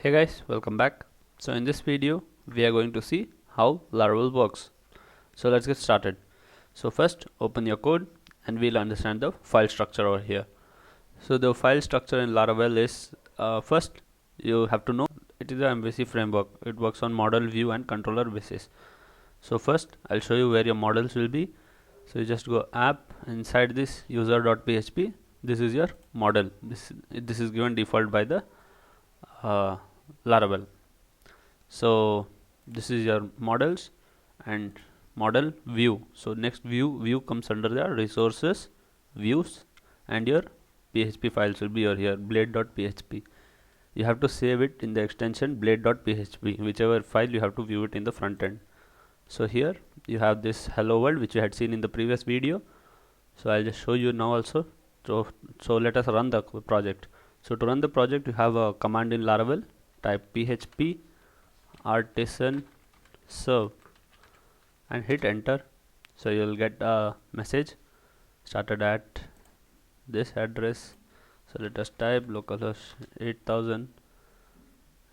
Hey guys, welcome back. So in this video we are going to see how Laravel works. So let's get started. So first open your code and we'll understand the file structure over here. So the file structure in Laravel is first you have to know it is a MVC framework. It works on model, view and controller basis. So first I'll show you where your models will be. So you just go app, inside this user.php, this is your model. This is given default by the Laravel. So this is your models and model view. So next view comes under the resources, views, and your PHP files will be over here, blade.php. You have to save it in the extension blade.php, whichever file you have to view it in the front end. So here you have this hello world which you had seen in the previous video. So I'll just show you now also. So let us run the project. So to run the project you have a command in Laravel, type php artisan serve and hit enter. So you will get a message started at this address. So let us type localhost 8000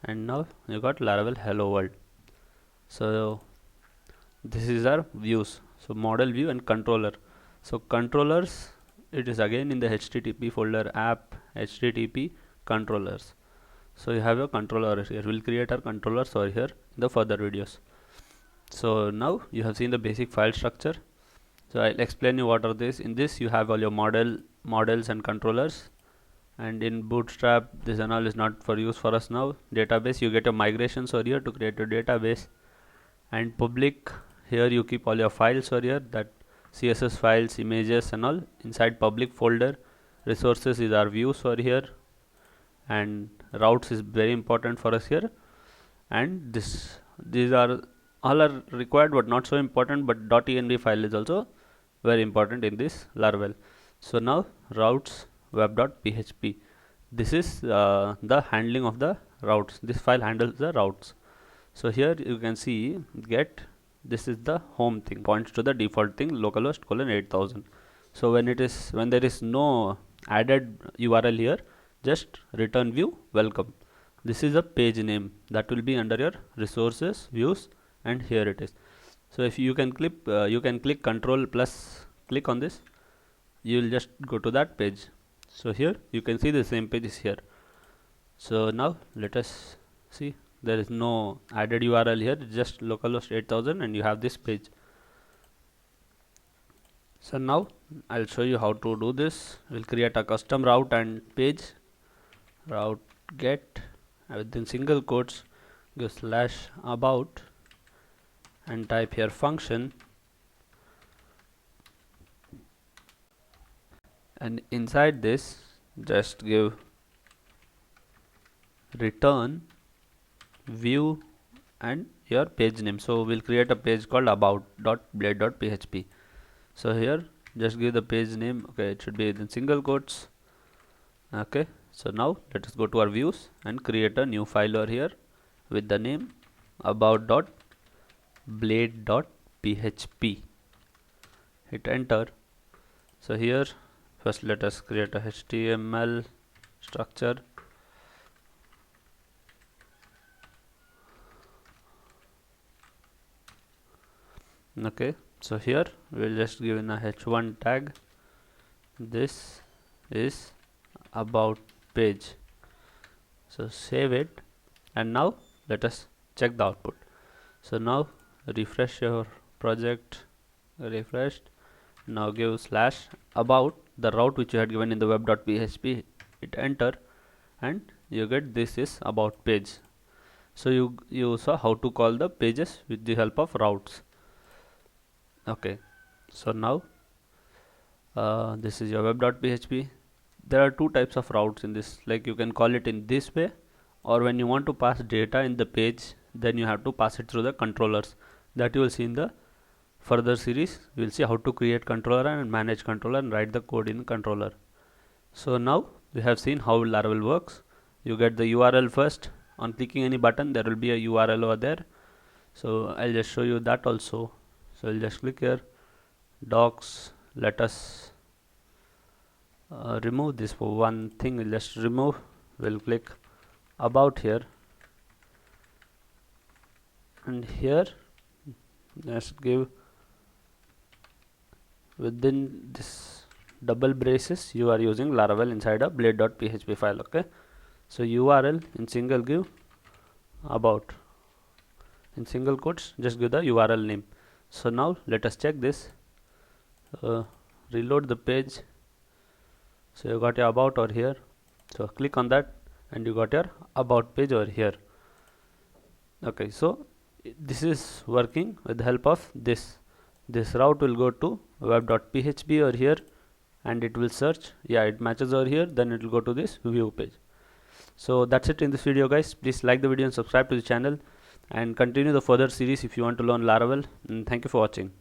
and now you got Laravel hello world. So this is our views, so model, view and controller. So controllers, it is again in the http folder, app http controllers. So you have your controller here. We'll create our controllers over here in the further videos. So now you have seen the basic file structure. So I'll explain you what are these. In this you have all your models and controllers, and in Bootstrap this and all is not for use for us now. Database, you get your migrations over here to create a database, and public, here you keep all your files over here, that CSS files, images and all inside public folder. Resources is our views over here, and routes is very important for us here, and these are all are required but not so important, but .env file is also very important in this Laravel. So now routes web.php, this is the handling of the routes. This file handles the routes. So here you can see get, this is the home thing, points to the default thing, localhost :8000. So when there is no added URL here, just return view welcome. This is a page name that will be under your resources, views, and here it is. So if you can click control plus click on this, you will just go to that page. So here you can see the same page is here. So now let us see, there is no added URL here, just localhost 8000 and you have this page. So now I'll show you how to do this. We'll create a custom route and page. Route get, within single quotes go /about and type here function, and inside this just give return view and your page name. So we'll create a page called about.blade.php. So here just give the page name, okay, it should be in single quotes. Okay, so now let us go to our views and create a new file over here with the name about.blade.php. hit enter. So here first let us create a HTML structure. Okay, so here we'll just give in a h1 tag, this is about page. So save it, and now let us check the output. So now refresh your project, refreshed. Now give /about the route which you had given in the web.php, hit enter, and you get this is about page. So you saw how to call the pages with the help of routes. Okay, so now this is your web.php. There are two types of routes in this, like you can call it in this way, or when you want to pass data in the page, then you have to pass it through the controllers. That you will see in the further series. We will see how to create controller and manage controller and write the code in controller. So now we have seen how Laravel works. You get the URL first. On clicking any button there will be a URL over there. So I'll just show you that also. So I'll just click here, docs. Let us remove this one thing. We'll just remove. We'll click about here. and here let's give within this double braces you are using Laravel inside a blade.php file. Okay, so URL in single give about, in single quotes just give the URL name. So now let us check this. Reload the page. So you got your about over here, so click on that and you got your about page over here. Okay, so this is working with the help of this route will go to web.php over here and it will search, yeah, it matches over here, then it will go to this view page. So that's it in this video, guys. Please like the video and subscribe to the channel and continue the further series if you want to learn Laravel, and thank you for watching.